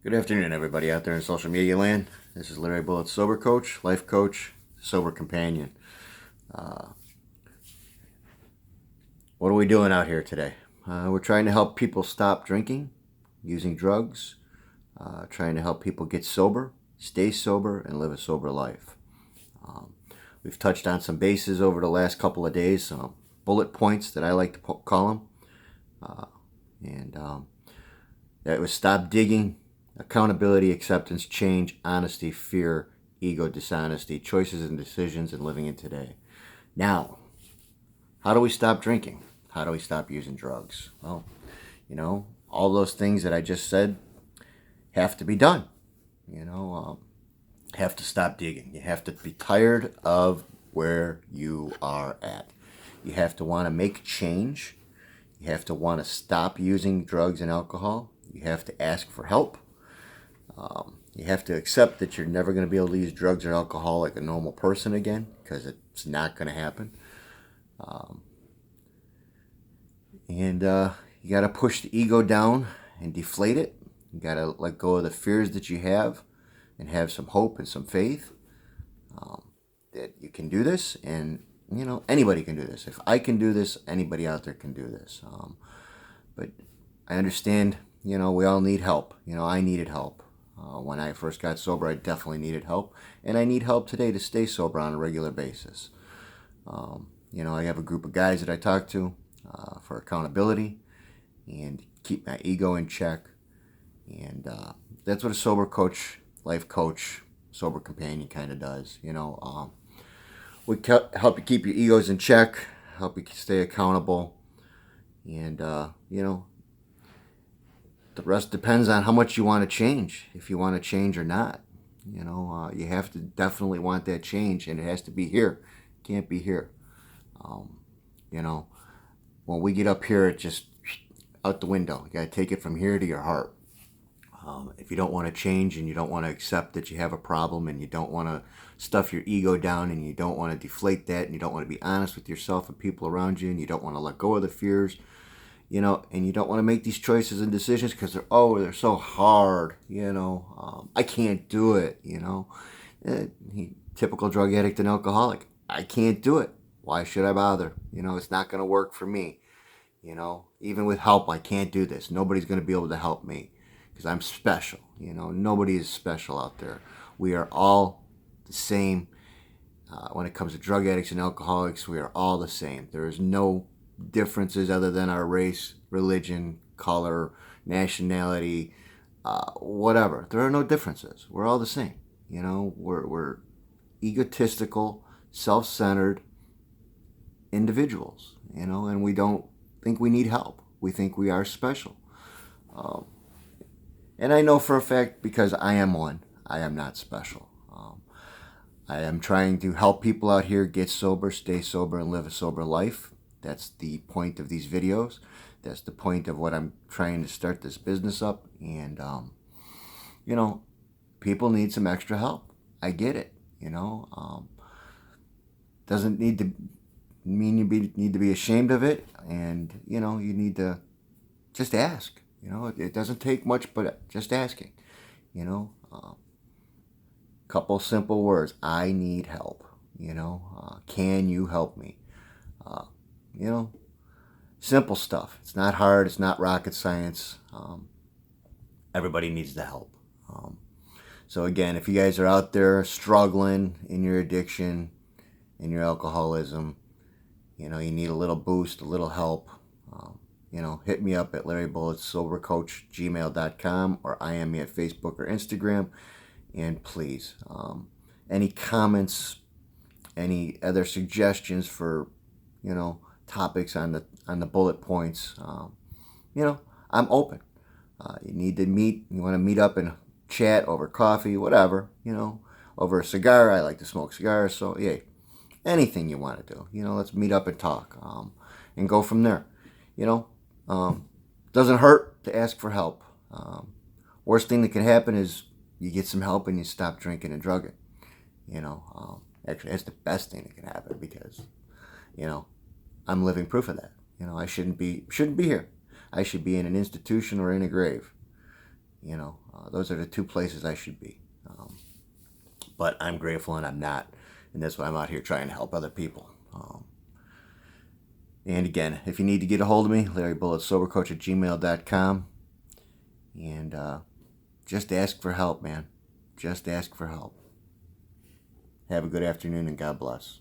Good afternoon, everybody out there in social media land. This is Larry Bullet, sober coach, life coach, sober companion. What are we doing out here today? We're trying to help people stop drinking, using drugs, trying to help people get sober, stay sober, and live a sober life. We've touched on some bases over the last couple of days, some bullet points that I like to call them. That was stop digging, accountability, acceptance, change, honesty, fear, ego, dishonesty, choices and decisions, and living in today. Now, how do we stop drinking? How do we stop using drugs? Well, all those things that I just said have to be done. Have to stop digging. You have to be tired of where you are at. You have to want to make change. You have to want to stop using drugs and alcohol. You have to ask for help. You have to accept that you're never going to be able to use drugs or alcohol like a normal person again, because it's not going to happen. You got to push the ego down and deflate it. You got to let go of the fears that you have and have some hope and some faith that you can do this. And, anybody can do this. If I can do this, anybody out there can do this. But I understand, we all need help. I needed help. When I first got sober, I definitely needed help. And I need help today to stay sober on a regular basis. I have a group of guys that I talk to for accountability and keep my ego in check. And that's what a sober coach, life coach, sober companion kind of does. We help you keep your egos in check, help you stay accountable. And, the rest depends on how much you want to change, if you want to change or not. You have to definitely want that change, and it has to be here. It can't be here. When we get up here, it's just out the window. You got to take it from here to your heart. If you don't want to change and you don't want to accept that you have a problem and you don't want to stuff your ego down and you don't want to deflate that and you don't want to be honest with yourself and people around you and you don't want to let go of the fears, and you don't want to make these choices and decisions because they're so hard, I can't do it, typical drug addict and alcoholic. I can't do it. Why should I bother? It's not going to work for me. Even with help, I can't do this. Nobody's going to be able to help me because I'm special. Nobody is special out there. We are all the same. When it comes to drug addicts and alcoholics, we are all the same. There is no differences other than our race, religion, color, nationality, whatever. There are no differences. We're all the same. We're egotistical, self-centered individuals, and we don't think we need help. We think we are special. And I know for a fact, because I am one, I am not special. I am trying to help people out here get sober, stay sober, and live a sober life. That's the point of these videos. That's the point of what I'm trying to start this business up. And, people need some extra help. I get it, doesn't need to mean you need to be ashamed of it. And, you need to just ask. It doesn't take much, but just asking, couple simple words. I need help, can you help me? Simple stuff. It's not hard. It's not rocket science. Everybody needs the help. So again, if you guys are out there struggling in your addiction, in your alcoholism, you need a little boost, a little help, hit me up at LarryBulletsSoberCoach@gmail.com or IM me at Facebook or Instagram. And please, any comments, any other suggestions for, topics on the bullet points, I'm open. You need to meet, you want to meet up and chat over coffee, whatever, over a cigar. I like to smoke cigars, so yeah, anything you want to do, let's meet up and talk, and go from there. Doesn't hurt to ask for help. Worst thing that can happen is you get some help and you stop drinking and drugging. Actually, that's the best thing that can happen because, I'm living proof of that. I shouldn't be here. I should be in an institution or in a grave. Those are the two places I should be. But I'm grateful and I'm not. And that's why I'm out here trying to help other people. And again, if you need to get a hold of me, LarryBullettSoberCoach@gmail.com. And just ask for help, man. Just ask for help. Have a good afternoon and God bless.